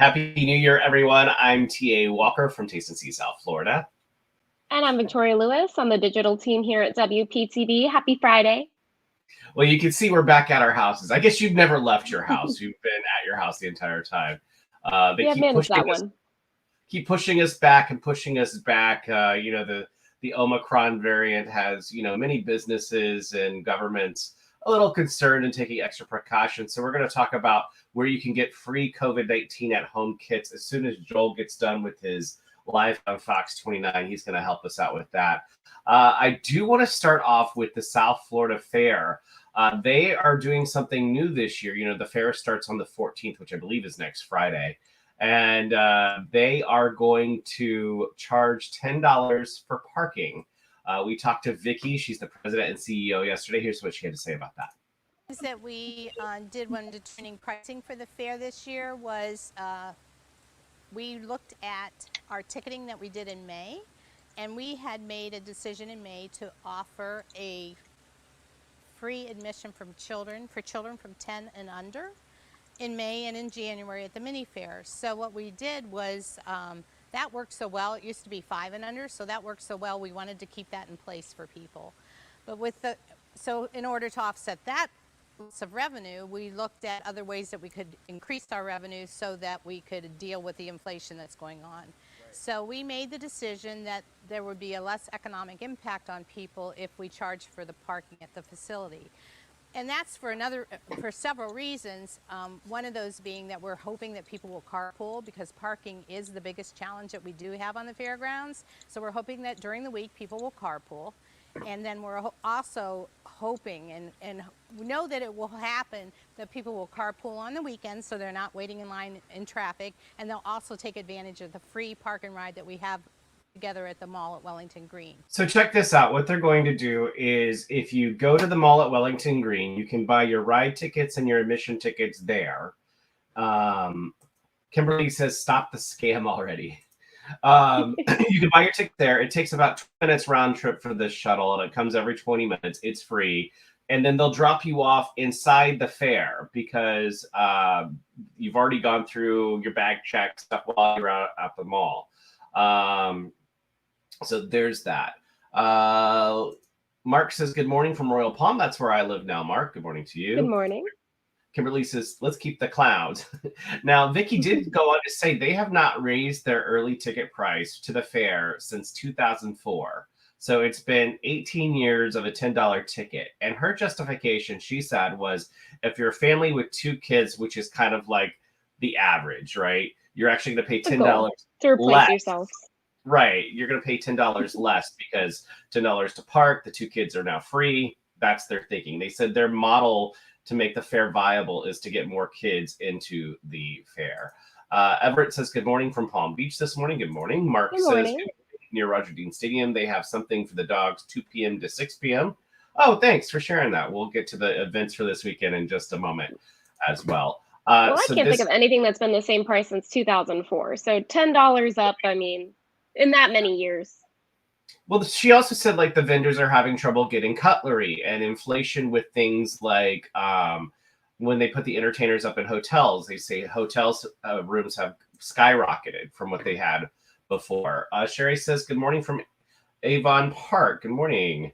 Happy New Year, everyone. I'm T.A. Walker from Taste and See South Florida. And I'm Victoria Lewis on the digital team here at WPTV. Happy Friday. Well, you can see we're back at our houses. I guess you've never left your house. You've been at your house the entire time. They Yeah, managed that one. Keep pushing us back and pushing us back. The Omicron variant has, many businesses and governments a little concerned and taking extra precautions. So we're going to talk about where you can get free COVID-19 at home kits. As soon as Joel gets done with his live on Fox 29, he's going to help us out with that. I do want to start off with the South Florida Fair. They are doing something new this year. The fair starts on the 14th, which I believe is next Friday. And they are going to charge $10 for parking. We talked to Vicki. She's the president and CEO yesterday. Here's what she had to say about that. That we did when determining pricing for the fair this year was we looked at our ticketing that we did in May, and we had made a decision in May to offer a free admission for children from 10 and under in May and in January at the mini fair. So what we did was that worked so well. It used to be 5 and under, so that worked so well we wanted to keep that in place for people. But so in order to offset that loss of revenue, we looked at other ways that we could increase our revenue so that we could deal with the inflation that's going on. Right. So we made the decision that there would be a less economic impact on people if we charged for the parking at the facility. And that's for several reasons. One of those being that we're hoping that people will carpool, because parking is the biggest challenge that we do have on the fairgrounds. So we're hoping that during the week people will carpool. And then we're also hoping and we know that it will happen that people will carpool on the weekends so they're not waiting in line in traffic, and they'll also take advantage of the free park and ride that we have together at the mall at Wellington Green. So check this out. What they're going to do is, if you go to the mall at Wellington Green, you can buy your ride tickets and your admission tickets there. Kimberly says, stop the scam already. You can buy your ticket there. It takes about 20 minutes round trip for the shuttle, and it comes every 20 minutes. It's free. And then they'll drop you off inside the fair because you've already gone through your bag check stuff while you're out at the mall. So there's that. Mark says, good morning from Royal Palm. That's where I live now, Mark. Good morning to you. Good morning. Kimberly says, let's keep the clowns. Now, Vicki did go on to say they have not raised their early ticket price to the fair since 2004. So it's been 18 years of a $10 ticket. And her justification, she said, was if you're a family with 2 kids, which is kind of like the average, right? You're actually going to pay $10 to replace less. yourself. Right. You're going to pay $10 less because $10 to park. The 2 kids are now free. That's their thinking. They said their model to make the fair viable is to get more kids into the fair. Everett says, good morning from Palm Beach this morning. Good morning. Mark says, near Roger Dean Stadium, they have something for the dogs, 2 p.m. to 6 p.m. Oh, thanks for sharing that. We'll get to the events for this weekend in just a moment as well. I can't think of anything that's been the same price since 2004. So $10 up, in that many years. Well, she also said like the vendors are having trouble getting cutlery and inflation with things like when they put the entertainers up in hotels. They say hotels rooms have skyrocketed from what they had before. Sherry says, good morning from Avon Park. Good morning.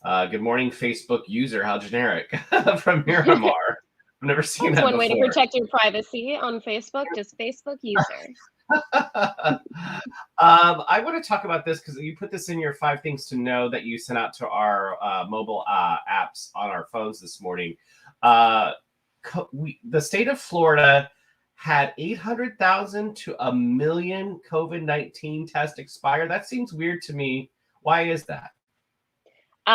Good morning, Facebook user. How generic. From Miramar. I've never seen that one before. Way to protect your privacy on Facebook, just Facebook user. I want to talk about this because you put this in your 5 things to know that you sent out to our mobile apps on our phones this morning. The state of Florida had 800,000 to 1 million COVID-19 tests expire. That seems weird to me. Why is that?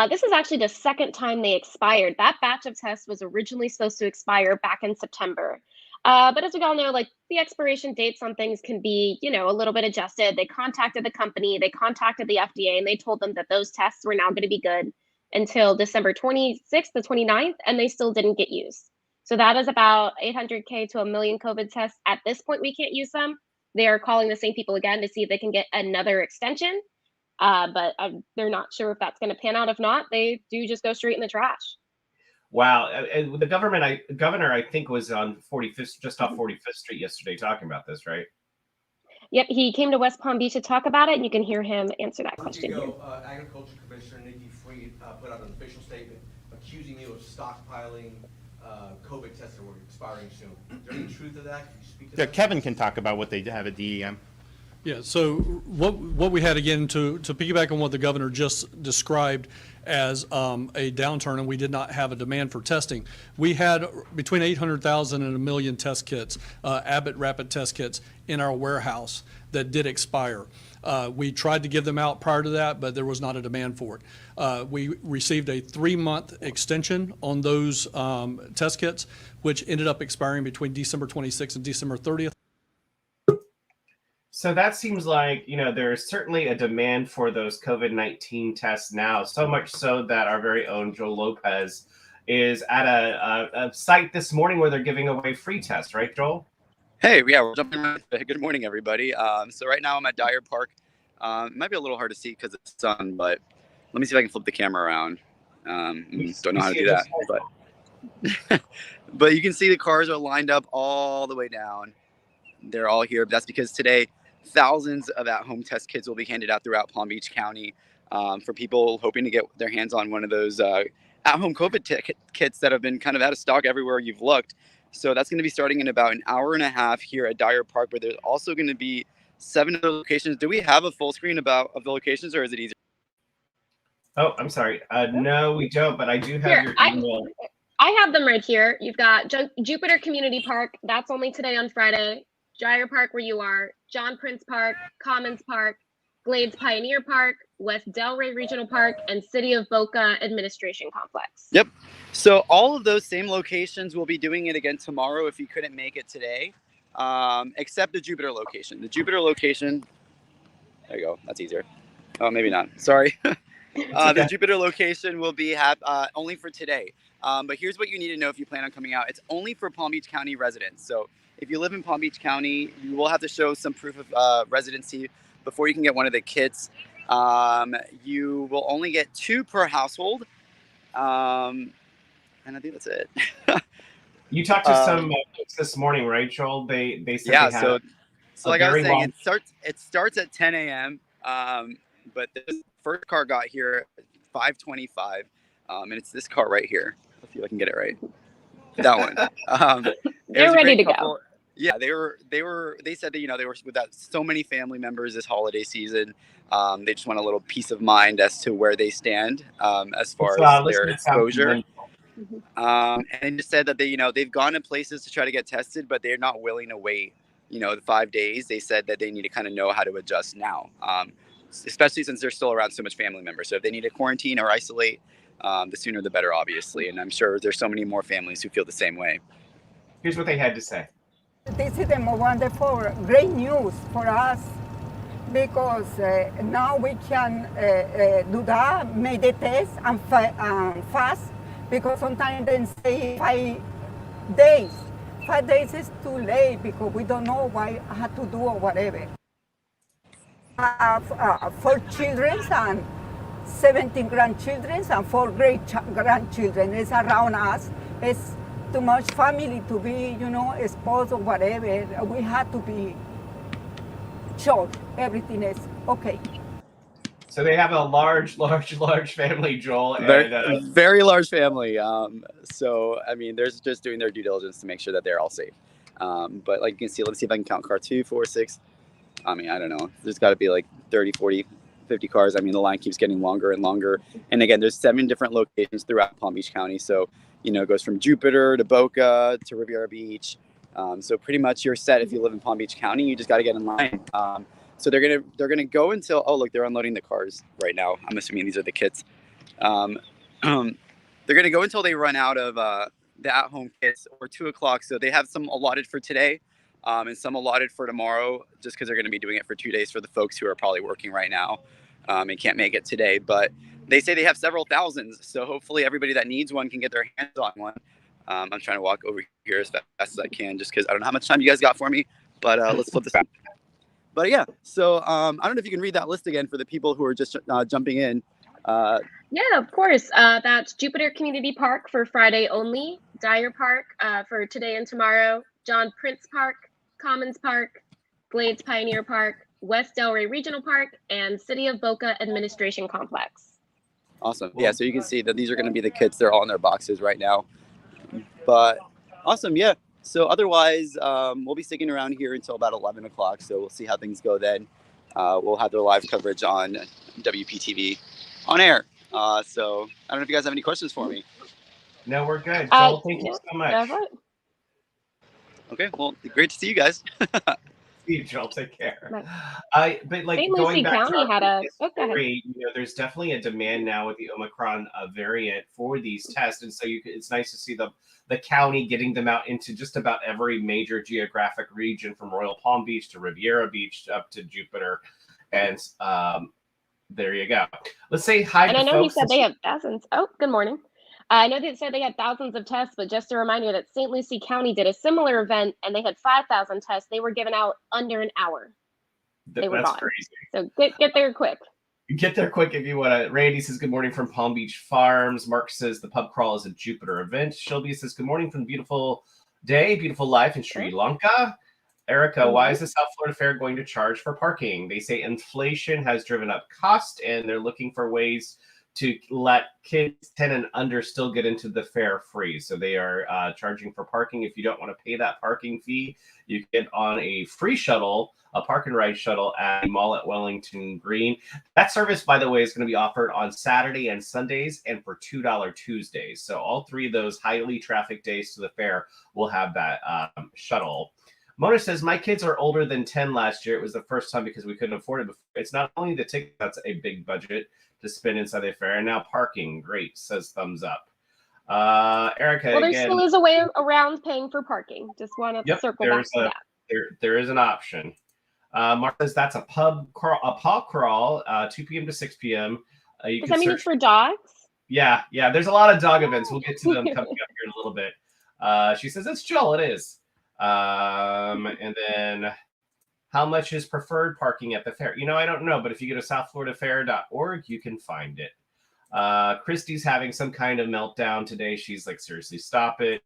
This is actually the second time they expired. That batch of tests was originally supposed to expire back in September. But as we all know, like the expiration dates on things can be, a little bit adjusted. They contacted the company, they contacted the FDA, and they told them that those tests were now going to be good until December 26th to 29th, and they still didn't get used. So that is about 800K to 1 million COVID tests. At this point, we can't use them. They are calling the same people again to see if they can get another extension. But they're not sure if that's going to pan out. If not, they do just go straight in the trash. Wow. And the governor, I think, was on 45th, just off 45th Street yesterday talking about this, right? Yep, he came to West Palm Beach to talk about it, and you can hear him answer that question here. Agriculture Commissioner Nikki Fried put out an official statement accusing you of stockpiling COVID tests that were expiring soon. Is there any truth to that? Can you speak to that? Kevin can talk about what they have at DEM. Yeah, so what we had, again, to piggyback on what the governor just described as a downturn, and we did not have a demand for testing. We had between 800,000 and 1 million test kits, Abbott rapid test kits, in our warehouse that did expire. We tried to give them out prior to that, but there was not a demand for it. We received a 3-month extension on those test kits, which ended up expiring between December 26th and December 30th. So that seems like, there's certainly a demand for those COVID-19 tests now, so much so that our very own Joel Lopez is at a site this morning where they're giving away free tests, right, Joel? Hey, yeah, we're jumping right. Good morning, everybody. So right now I'm at Dyer Park. It might be a little hard to see because it's sun, but let me see if I can flip the camera around. Don't know how to do that, but but you can see the cars are lined up all the way down. They're all here. But that's because today thousands of at-home test kits will be handed out throughout Palm Beach County for people hoping to get their hands on one of those at-home COVID kits that have been kind of out of stock everywhere you've looked. So that's going to be starting in about an hour and a half here at Dyer Park, but there's also going to be 7 other locations. Do we have a full screen of the locations, or is it easier? Oh, I'm sorry. No, we don't, but I do have your email. I have them right here. You've got Jupiter Community Park. That's only today on Friday. Dyer Park, where you are. John Prince Park, Commons Park, Glades Pioneer Park, West Delray Regional Park, and City of Boca Administration Complex. Yep. So all of those same locations will be doing it again tomorrow if you couldn't make it today, except the Jupiter location. The Jupiter location, there you go. That's easier. Oh, maybe not. Sorry. The Jupiter location will be only for today. But here's what you need to know if you plan on coming out. It's only for Palm Beach County residents. So if you live in Palm Beach County, you will have to show some proof of residency before you can get one of the kits. You will only get 2 per household. And I think that's it. You talked to some folks this morning, right, Joel? They said yeah. they had So like I was saying, it starts at 10 a.m. But the first car got here at 5:25, and it's this car right here. Let's see if I can get it right. That one. They're ready to go. Yeah, they said that, they were without so many family members this holiday season. They just want a little peace of mind as to where they stand as far as their exposure. And they just said that they've gone to places to try to get tested, but they're not willing to wait, the 5 days. They said that they need to kind of know how to adjust now, especially since they're still around so much family members. So if they need to quarantine or isolate, the sooner the better, obviously. And I'm sure there's so many more families who feel the same way. Here's what they had to say. This is a wonderful, great news for us because now we can do that, make the test and fast, because sometimes they say 5 days. 5 days is too late because we don't know what I have to do or whatever. I have 4 children and 17 grandchildren and 4 great grandchildren. It's around us. It's too much family to be, exposed or whatever. We have to be sure everything is okay. So they have a large family, Joel. Very large family. So, I mean, they're just doing their due diligence to make sure that they're all safe. But like you can see, let's see if I can count car 2, 4, 6. I mean, I don't know. There's got to be like 30, 40, 50 cars. I mean, the line keeps getting longer and longer. And again, there's 7 different locations throughout Palm Beach County. So, it goes from Jupiter to Boca to Riviera Beach. So pretty much you're set if you live in Palm Beach County. You just got to get in line. So they're gonna go until, oh look, they're unloading the cars right now. I'm assuming these are the kits. They're gonna go until they run out of the at-home kits, or 2 o'clock. So they have some allotted for today, and some allotted for tomorrow, just because they're gonna be doing it for 2 days for the folks who are probably working right now and can't make it today. But they say they have several thousands, so hopefully everybody that needs one can get their hands on one. I'm trying to walk over here as fast as I can, just because I don't know how much time you guys got for me, but let's flip this out. But yeah, so I don't know if you can read that list again for the people who are just jumping in. Yeah, of course. That's Jupiter Community Park for Friday only, Dyer Park for today and tomorrow, John Prince Park, Commons Park, Glades Pioneer Park, West Delray Regional Park, and City of Boca Administration Complex. Awesome. Yeah, so you can see that these are going to be the kits. They're all in their boxes right now. But awesome, yeah. So otherwise, we'll be sticking around here until about 11 o'clock. So we'll see how things go then. We'll have their live coverage on WPTV on air. So I don't know if you guys have any questions for me. No, we're good. Joel, thank you so much. Okay, well, great to see you guys. See you, Joel. Take care. Right. But like St. going Lucie back County to had our a. Oh, go ahead. history, there's definitely a demand now with the Omicron variant for these tests, and so it's nice to see the county getting them out into just about every major geographic region, from Royal Palm Beach to Riviera Beach up to Jupiter, and there you go. Let's say hi And to I know folks. he said they have thousands. Oh, good morning. I know they said they had thousands of tests, but just a reminder that St. Lucie County did a similar event and they had 5,000 tests. They were given out under an hour. They were gone. Crazy. So get there quick. Get there quick if you want to. Randy says, good morning from Palm Beach Farms. Mark says, the pub crawl is a Jupiter event. Shelby says, good morning from beautiful day, beautiful life in Sri Lanka. Erica, why is the South Florida Fair going to charge for parking? They say inflation has driven up cost and they're looking for ways to let kids 10 and under still get into the fair free. So they are charging for parking. If you don't want to pay that parking fee, you get on a free shuttle, a park and ride shuttle at the mall at Wellington Green. That service, by the way, is going to be offered on Saturday and Sundays and for $2 Tuesdays. So all three of those highly trafficked days to the fair will have that shuttle. Mona says, my kids are older than 10 last year. It was the first time because we couldn't afford it before. It's not only the ticket, that's a big budget to spend inside the fair. And now parking, great, says thumbs up. Erica, well, there again, still is a way around paying for parking. Just want to circle back to that. There is an option. Mark says that's a pub crawl, 2 p.m. to 6 p.m. Does that mean it's for dogs? Yeah. There's a lot of dog events. We'll get to them coming up here in a little bit. She says it's chill. It is. And then how much is preferred parking at the fair? I don't know, but if you go to southfloridafair.org, you can find it. Christy's having some kind of meltdown today. She's like, seriously, stop it.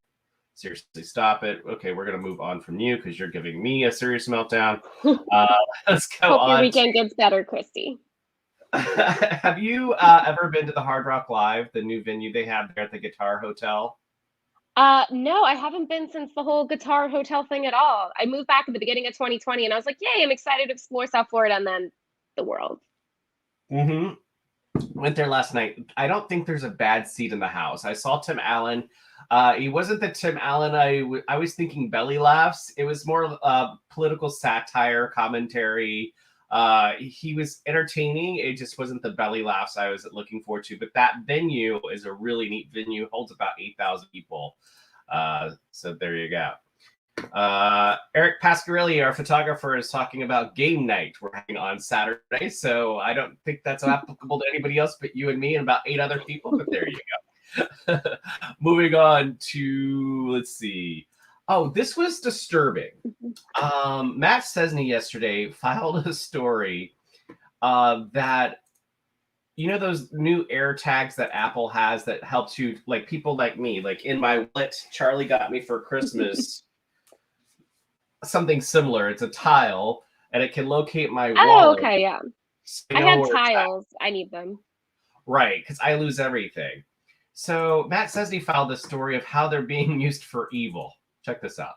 Seriously, stop it. Okay, we're going to move on from you because you're giving me a serious meltdown. Let's go on. Hope your weekend gets better, Christy. Have you ever been to the Hard Rock Live, the new venue they have there at the Guitar Hotel? No, I haven't been since the whole Guitar Hotel thing at all. I moved back at the beginning of 2020 and I was like, yay, I'm excited to explore South Florida and then the world. Went there last night. I don't think there's a bad seat in the house. I saw Tim Allen. He wasn't the Tim Allen I was thinking belly laughs. It was more political satire, commentary. He was entertaining. It just wasn't the belly laughs I was looking forward to. But that venue is a really neat venue. Holds about 8,000 people. So there you go. Eric Pasquarelli, our photographer, is talking about game night we're having on Saturday. So I don't think that's applicable to anybody else but you and me and about 8 other people. But there you go. Moving on to, let's see. Oh, this was disturbing. Matt Cesny yesterday filed a story that, those new air tags that Apple has that helps you, like people like me, like in my wallet, Charlie got me for Christmas something similar. It's a tile and it can locate my wallet. Oh, okay, yeah. So I had tiles. I need them. Right, because I lose everything. So Matt Cesny filed this story of how they're being used for evil. Check this out.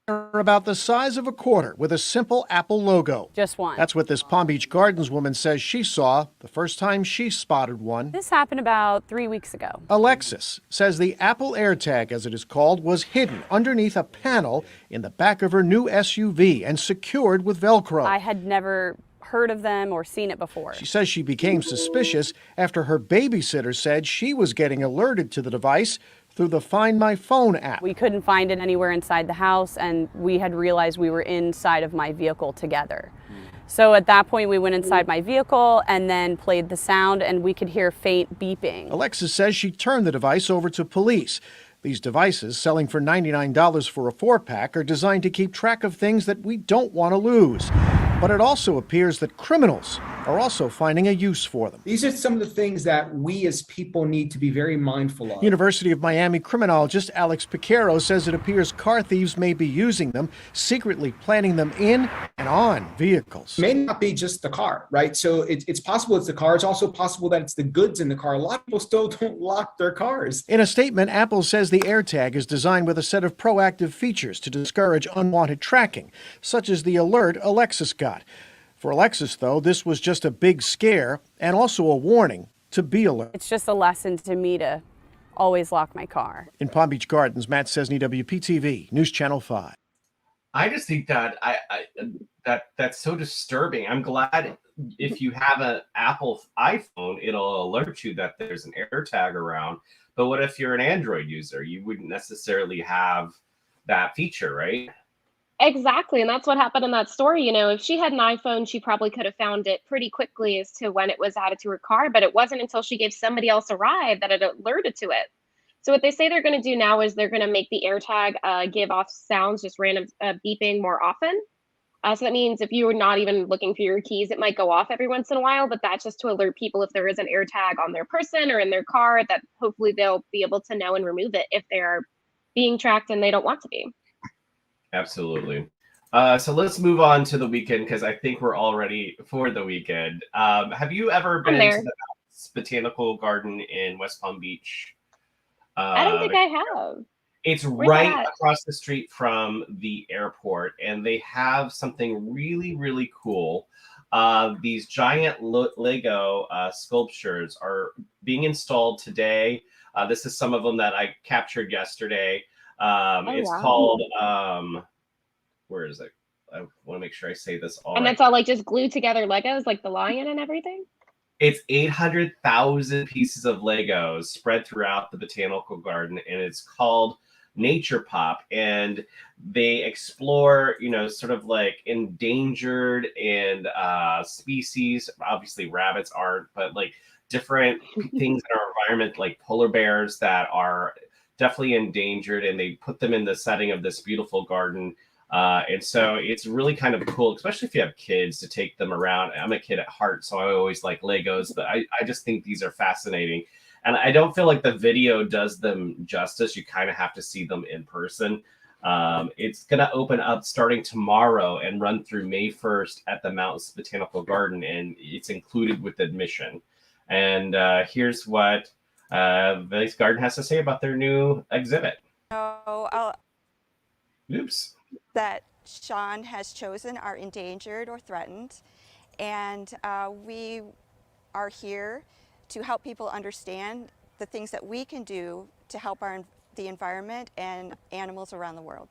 About the size of a quarter with a simple Apple logo. Just one. That's what this Palm Beach Gardens woman says she saw the first time she spotted one. This happened about 3 weeks ago. Alexis says the Apple AirTag, as it is called, was hidden underneath a panel in the back of her new SUV and secured with Velcro. I had never heard of them or seen it before. She says she became suspicious after her babysitter said she was getting alerted to the device through the Find My Phone app. We couldn't find it anywhere inside the house, and we had realized we were inside of my vehicle together. So at that point, we went inside my vehicle and then played the sound, and we could hear faint beeping. Alexis says she turned the device over to police. These devices, selling for $99 for a 4-pack, are designed to keep track of things that we don't want to lose. But it also appears that criminals are also finding a use for them. These are some of the things that we as people need to be very mindful of. University of Miami criminologist Alex Picaro says it appears car thieves may be using them, secretly planting them in and on vehicles. It may not be just the car, right? So it's possible it's the car. It's also possible that it's the goods in the car. A lot of people still don't lock their cars. In a statement, Apple says the AirTag is designed with a set of proactive features to discourage unwanted tracking, such as the alert Alexis got. For Alexis, though, this was just a big scare and also a warning to be alert. It's just a lesson to me to always lock my car. In Palm Beach Gardens, Matt Cesny, WPTV, News Channel 5. I just think that that's so disturbing. I'm glad if you have an Apple iPhone, it'll alert you that there's an AirTag around. But what if you're an Android user? You wouldn't necessarily have that feature, right? Exactly. And that's what happened in that story. If she had an iPhone, she probably could have found it pretty quickly as to when it was added to her car. But it wasn't until she gave somebody else a ride that it alerted to it. So what they say they're going to do now is they're going to make the AirTag give off sounds, just random beeping more often. So that means if you were not even looking for your keys, it might go off every once in a while. But that's just to alert people if there is an AirTag on their person or in their car, that hopefully they'll be able to know and remove it if they're being tracked and they don't want to be. Absolutely. So let's move on to the weekend because I think we're all ready for the weekend. Have you ever been to the Botanical Garden in West Palm Beach? I don't think I have. It's right across the street from the airport, and they have something really, really cool. These giant Lego sculptures are being installed today. This is some of them that I captured yesterday. It's called, where is it? I want to make sure I say this all and right. That's all like just glued together Legos, like the lion and everything? It's 800,000 pieces of Legos spread throughout the Botanical Garden, and it's called Nature Pop. And they explore, sort of like endangered and species. Obviously, rabbits aren't, but like different things in our environment, like polar bears that are definitely endangered, and they put them in the setting of this beautiful garden. And so it's really kind of cool, especially if you have kids, to take them around. I'm a kid at heart, so I always like Legos, but I just think these are fascinating. And I don't feel like the video does them justice. You kind of have to see them in person. It's going to open up starting tomorrow and run through May 1st at the Mountains Botanical Garden, and it's included with admission. And here's what this garden has to say about their new exhibit. Oops. That Sean has chosen are endangered or threatened, and we are here to help people understand the things that we can do to help the environment and animals around the world.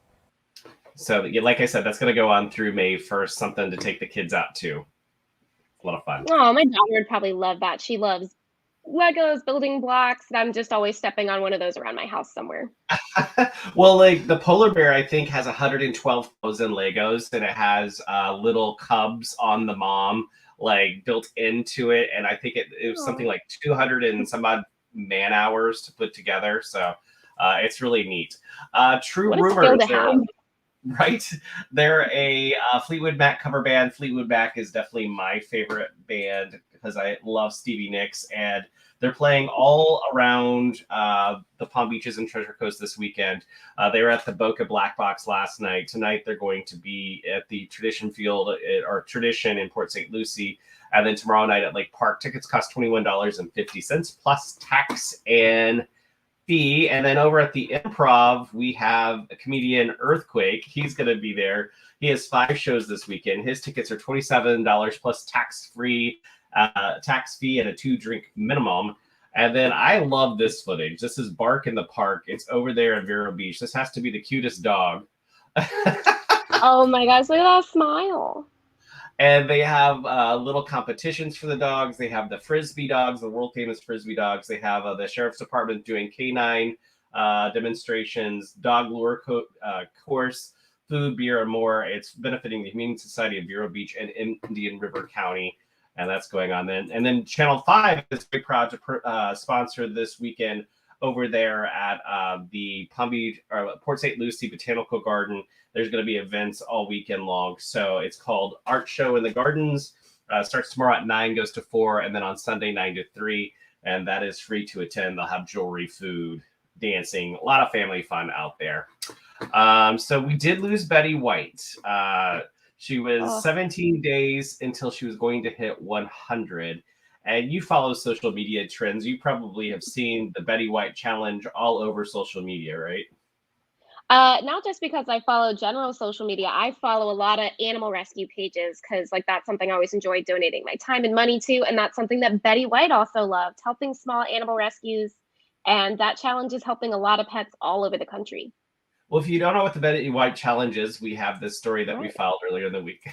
So, like I said, that's going to go on through May 1st, something to take the kids out to. A lot of fun. Oh, my daughter would probably love that. She loves Legos, building blocks. I'm just always stepping on one of those around my house somewhere. Well, like the polar bear, I think, has 112,000 Legos, and it has little cubs on the mom, like built into it. And I think it was something like 200 and some odd man hours to put together. So it's really neat. True Rumors, right? They're a Fleetwood Mac cover band. Fleetwood Mac is definitely my favorite band because I love Stevie Nicks, and they're playing all around the Palm Beaches and Treasure Coast this weekend. They were at the Boca Black Box last night. Tonight they're going to be at the Tradition Field or Tradition in Port St. Lucie, and then tomorrow night at Lake Park. Tickets cost $21.50 plus tax and fee. And then over at the Improv, we have a comedian Earthquake. He's going to be there. He has 5 shows this weekend. His tickets are $27 plus tax fee and a 2-drink minimum. And then I love this footage. This is Bark in the Park. It's over there in Vero Beach. This has to be the cutest dog. Oh my gosh, look at that smile. And they have little competitions for the dogs. They have the Frisbee dogs, the world famous Frisbee dogs. They have the Sheriff's Department doing canine demonstrations, dog lure course, food, beer, and more. It's benefiting the Humane Society of Vero Beach and Indian River County. And that's going on then. And then Channel 5 is very proud to sponsor this weekend over there at the Palm Beach or Port St. Lucie Botanical Garden. There's going to be events all weekend long. So it's called Art Show in the Gardens. Starts tomorrow at 9, goes to 4, and then on Sunday 9 to 3, and that is free to attend. They'll have jewelry, food, dancing, a lot of family fun out there. So we did lose Betty White. She was 17 days until she was going to hit 100. And you follow social media trends. You probably have seen the Betty White challenge all over social media, right? Not just because I follow general social media, I follow a lot of animal rescue pages because like that's something I always enjoy donating my time and money to. And that's something that Betty White also loved, helping small animal rescues. And that challenge is helping a lot of pets all over the country. Well, if you don't know what the Betty White challenge is, we have this story that we filed earlier in the week.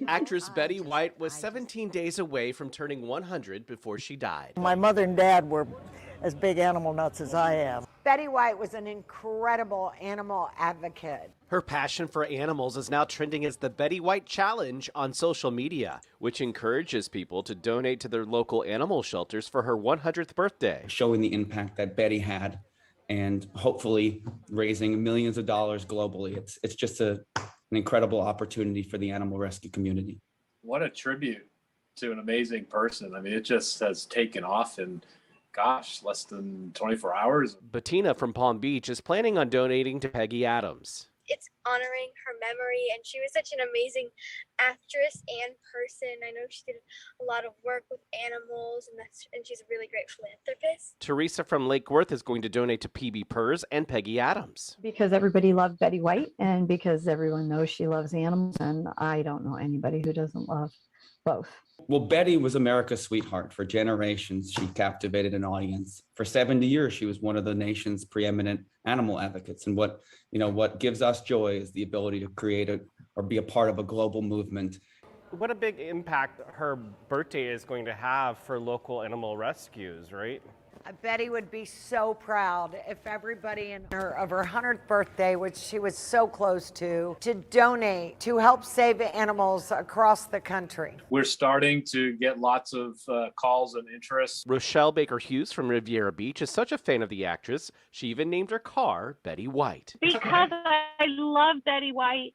Actress Betty White was 17 days away from turning 100 before she died. My mother and dad were as big animal nuts as I am. Betty White was an incredible animal advocate. Her passion for animals is now trending as the Betty White Challenge on social media, which encourages people to donate to their local animal shelters for her 100th birthday. Showing the impact that Betty had and hopefully raising millions of dollars globally. It's just an incredible opportunity for the animal rescue community. What a tribute to an amazing person. I mean, it just has taken off in, gosh, less than 24 hours. Bettina from Palm Beach is planning on donating to Peggy Adams. It's honoring her memory, and she was such an amazing actress and person. I know she did a lot of work with animals, and she's a really great philanthropist. Teresa from Lake Worth is going to donate to PB PERS and Peggy Adams. Because everybody loved Betty White, and because everyone knows she loves animals, and I don't know anybody who doesn't love both. Well, Betty was America's sweetheart. For generations, she captivated an audience. For 70 years, she was one of the nation's preeminent animal advocates. And what gives us joy is the ability to create or be a part of a global movement. What a big impact her birthday is going to have for local animal rescues, right? Betty would be so proud if everybody in her 100th birthday, which she was so close to donate to help save animals across the country. We're starting to get lots of calls and interest. Rochelle Baker Hughes from Riviera Beach is such a fan of the actress, she even named her car Betty White. Because I love Betty White.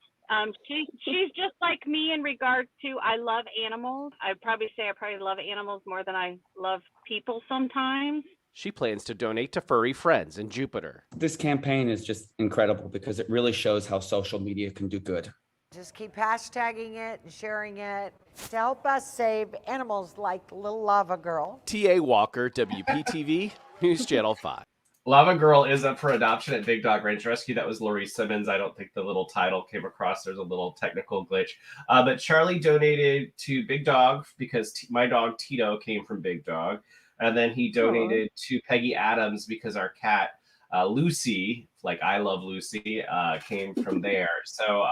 She's just like me in regards to I love animals. I'd probably say I love animals more than I love people sometimes. She plans to donate to Furry Friends in Jupiter. This campaign is just incredible because it really shows how social media can do good. Just keep hashtagging it and sharing it to help us save animals like Little Lava Girl. T.A. Walker, WPTV, News Channel 5. Lava Girl is up for adoption at Big Dog Ranch Rescue. That was Lori Simmons. I don't think the little title came across. There's a little technical glitch. But Charlie donated to Big Dog because my dog Tito came from Big Dog. And then he donated to Peggy Adams because our cat, Lucy, like I Love Lucy, came from there. So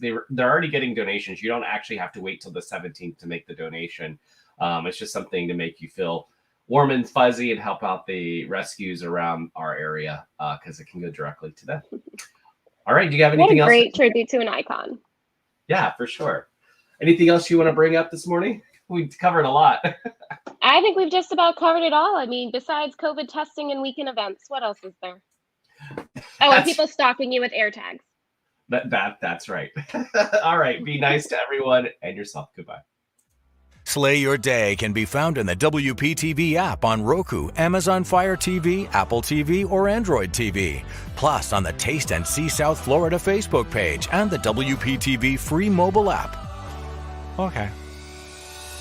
they're already getting donations. You don't actually have to wait till the 17th to make the donation. It's just something to make you feel warm and fuzzy and help out the rescues around our area because it can go directly to them. All right. Do you have anything else? What a great tribute to an icon. Yeah, for sure. Anything else you want to bring up this morning? We covered a lot. I think we've just about covered it all. I mean, besides COVID testing and weekend events, what else is there? Oh, and people stalking you with air tags. That's right. All right. Be nice to everyone and yourself. Goodbye. Slay Your Day can be found in the WPTV app on Roku, Amazon Fire TV, Apple TV, or Android TV. Plus on the Taste and See South Florida Facebook page and the WPTV free mobile app. Okay.